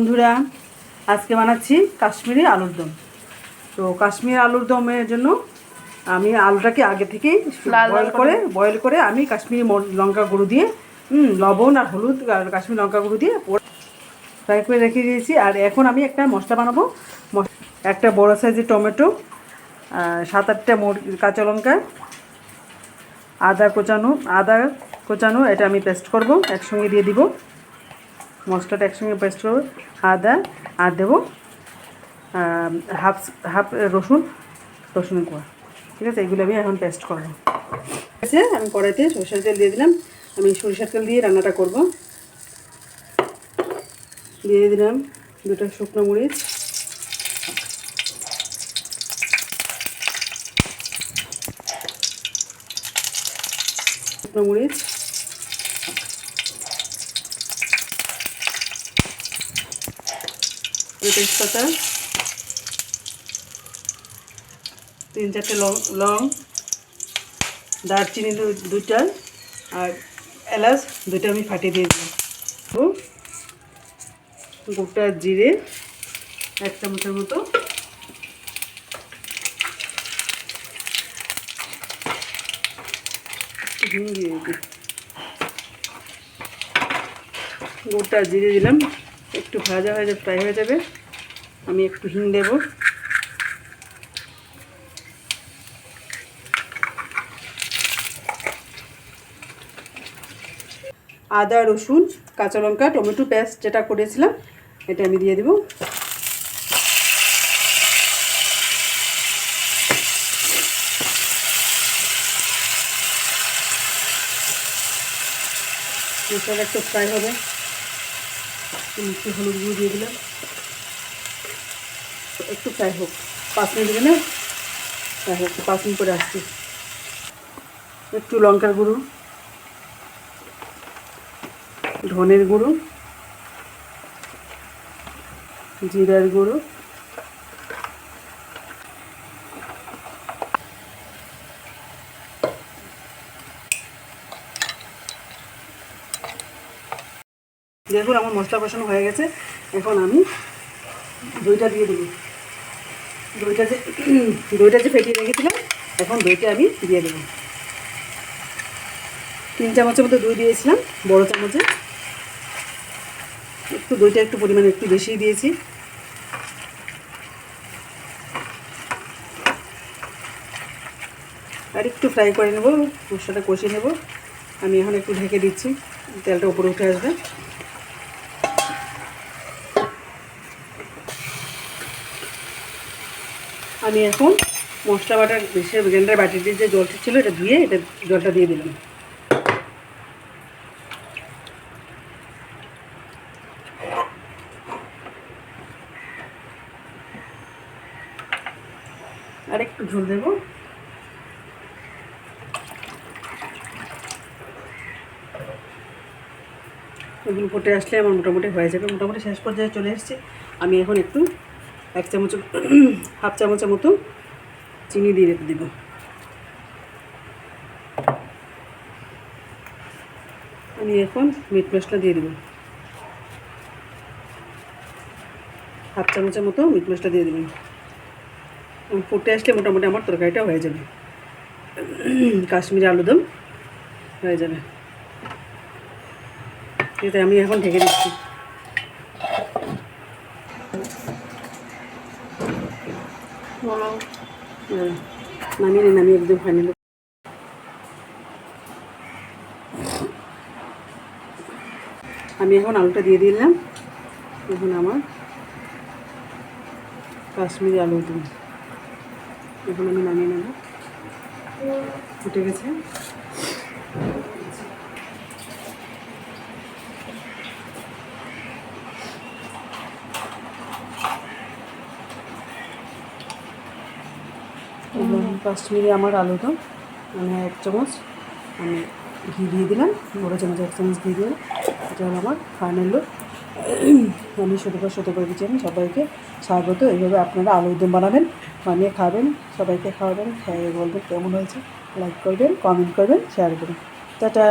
বন্ধুরা, আজকে বানাচ্ছি কাশ্মীরি আলুর দম। তো কাশ্মীরি আলুর দমের জন্য আমি আলুটাকে আগে থেকেই বয়েল করে আমি কাশ্মীরি লঙ্কা গুঁড়ো দিয়ে লবণ আর হলুদ আর কাশ্মীরি লঙ্কা গুঁড়ো দিয়ে ফ্রাই করে রেখে দিয়েছি। আর এখন আমি একটা মশলা বানাবো। একটা বড় সাইজের টমেটো, 7-8টা কাঁচা লঙ্কা, আদা কোচানো এটা আমি পেস্ট করব, একসঙ্গে দিয়ে দিব। মশলাটা একসঙ্গে পেস্ট করবো, আদা আর দেবো হাফ রসুনের কোয়া। ঠিক আছে, এগুলো আমি এখন পেস্ট করবো। ঠিক আছে, আমি কড়াইতে সরষের তেল দিয়ে দিলাম। আমি সরিষার তেল দিয়ে রান্নাটা করব। দিয়ে দিলাম 2টা শুকনো মরিচ, তেজপাতা, 3-4টে লং, দারচিনি 2টা আর এলাচ 2টা আমি ফাটিয়ে দিয়ে দিলাম। গোটা জিরে 1 চামচের মতো, গোটা জিরে দিলাম। একটু ভাজা হয়ে যাবে, ফ্রাই হয়ে যাবে, আমি একটু হিং দেব। আদা রসুন কাঁচা লঙ্কা টমেটো পেস্ট যেটা করেছিলাম এটা আমি দিয়ে দেব। মশলাটা একটু ফ্রাই হবে, একটু হলুদ গুঁড়ো দিয়ে দিলাম। একটু ফ্রাই হোক, 5 মিনিট দিলে না ফ্রাই হোক, 5 মিনিট করে আসছি। একটু লঙ্কার গুঁড়ো, ধনের গুঁড়ো, জিরার গুঁড়ো, দেখুন আমার মশলা কষানো হয়ে গেছে। এখন আমি দইটা দিয়ে দেবো। দইটা যে ফেটিয়ে রেখেছিলাম, এখন দইটা আমি দিয়ে দেবো। 3 চামচের মতো দই দিয়েছিলাম, বড় চামচে। দইটা একটু পরিমাণে একটু বেশি দিয়েছি। আর একটু ফ্রাই করে নেব, মশলাটা কষিয়ে নেব। আমি এখন একটু ঢেকে দিচ্ছি, তেলটা উপরে উঠে আসবে। আমি এখন মশলা বাটার গ্রাইন্ডার বাটিতে যে জলটা ছিল এটা ধুয়ে এটা জলটা দিয়ে দিলাম। আর একটু ঝোল দেবো। এগুলো ফুটে আসলে আমার মোটামুটি হয়ে যাবে, মোটামুটি শেষ পর্যায়ে চলে এসেছে। আমি এখন একটু 1 চামচ হাফ চামচের মতো চিনি দিয়ে দেব। আমি এখন মিট মশলা দিয়ে দেবো, হাফ চামচের মতো মিট মশলা দিয়ে দেবেন। ফুটে আসলে মোটামুটি আমার তরকারিটা হয়ে যাবে, কাশ্মীরি আলুদম হয়ে যাবে। এটা আমি এখন ঢেকে দিচ্ছি। নামিয়ে একদম ফাইনাল। আমি এখন আলুটা দিয়ে দিলাম। এখন আমার কাশ্মীরি আলুদম এখন আমি নামিয়ে নেব। ফুটে গেছে। কাশ্মীরি আমার আলুদম মানে 1 চামচ আমি ঘি দিয়ে দিলাম, বড় চামচ 1 চামচ ঘি দিয়ে। এটা হলো আমার ফাইনাল লুক। আমি শতবার কিচেনে সবাইকে স্বাগত। এইভাবে আপনারা আলুদম বানাবেন, বানিয়ে খাবেন, সবাইকে খাওয়াবেন, খেয়ে বলবেন কেমন হয়েছে। লাইক করবেন, কমেন্ট করবেন, শেয়ার করবেন। টাটা।